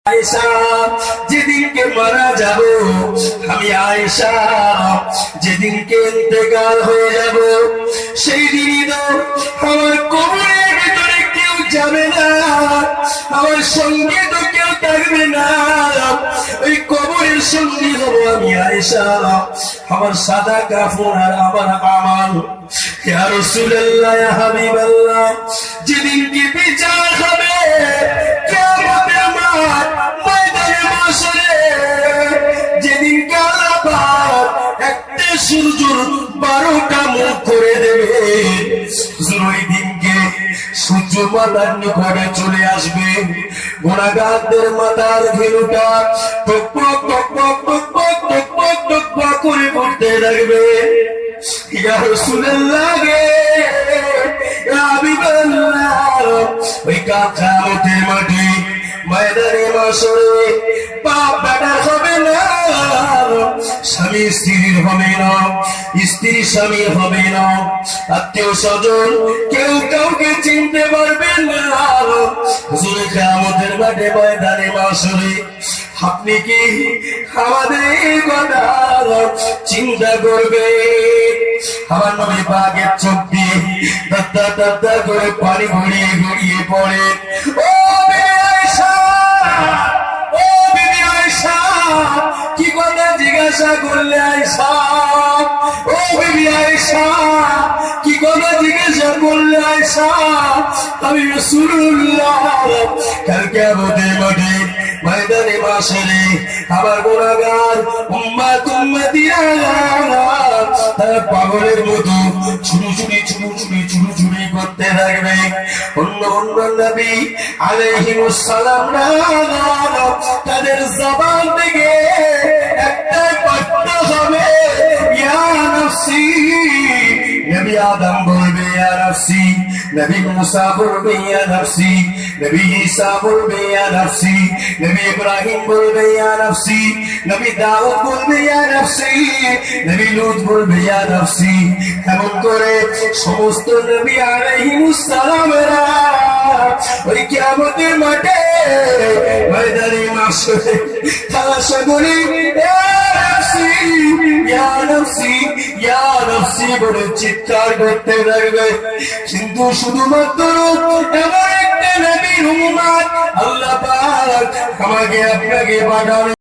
আয়েশা যেদিনকে মারা যাব, আমি আয়েশা যেদিনকে ইন্তেকাল হয়ে যাব, সেই দিনই তো আমার কবরের ভিতরে কেউ যাবে না, আমার সঙ্গে তো কেউ থাকবে না, ওই কবরের সঙ্গী হবো আমি আয়েশা। আমার সাদা কাফন আর আমার আমাল, ইয়া রাসূলুল্লাহ ইয়া হাবিবাল্লাহ, যেদিনকে বিচার হবে কিয়ামতের মাঠ ময়দানে বসে, যেদিনকে আল্লাহ একটা সূর্যের 12টা মুখ করে দেবে, ওই দিনকে সূর্য মাথার নিকটে চলে আসবে, গুনাহগারদের মাথার ঘিলুটা টকবক টকবক টকবক টকবক টকবক করে পড়তে লাগবে। ইয়া রাসূলুল্লাহ গে, ইয়া হাবিবাল্লাহ, ওই কিয়ামতের মাঠে ময়দানে মাশরে বাপ বেটার হবে না, স্বামী স্ত্রীর হবে না, স্ত্রী স্বামীর হবে না, আত্মীয় স্বজন কেউ কাউকে চিনতে পারবে না। হুজুর কিয়ামতের মাঠে ময়দানে মাশরে আপনি কি আমাদের কথা চিন্তা করবে? আমার নবী পাকের চোখ দিয়ে দাদা দাদা করে পানি গড়িয়ে গড়িয়ে পড়ে। ও বিবি আয়েশা, ও বিবি আয়েশা, কি কথা জিজ্ঞাসা করলে আয়েশা? ও বিবি আয়েশা, কি কথা জিজ্ঞাসা করলে আয়েশা? আমি রাসূলুল্লাহ কালকে আমাদের মাঠে ময়দানে মাশরে আমার গুনাহগার উম্মত উম্মতিরা তারা পাগলের মতো ছুটুছুটি ছুটুছুটি ছুটুছুটি করতে থাকবে। অন্য অন্য নবী আলাইহিমুস সালাম তাদের জবান থেকে একটাই বার্তা হবে, ইয়া নাফসি। নবী আদম বলবে ইয়া নাফসি, নবী মুসা বলবে ইয়া নাফসি, নবী ঈসা বলবে ইয়া নাফসি, নবী ইব্রাহিম বলবে ইয়া নাফসি, নবী দাউদ বলবে ইয়া নাফসি, নবী লূত বলবে ইয়া নাফসি। এমন করে সমস্ত নবী আলাইহিমুস সালামেরা ওই কিয়ামতের মাঠে ময়দানে মাশরে তারা সকলে ইয়া নাফসি ইয়া নাফসি ইয়া নাফসি বলে চিৎকার করতে লাগবে। কিন্তু শুধুমাত্র এমন একটা নবীর উম্মত আল্লাহ পাক আমাকে আপনাকে পাঠান।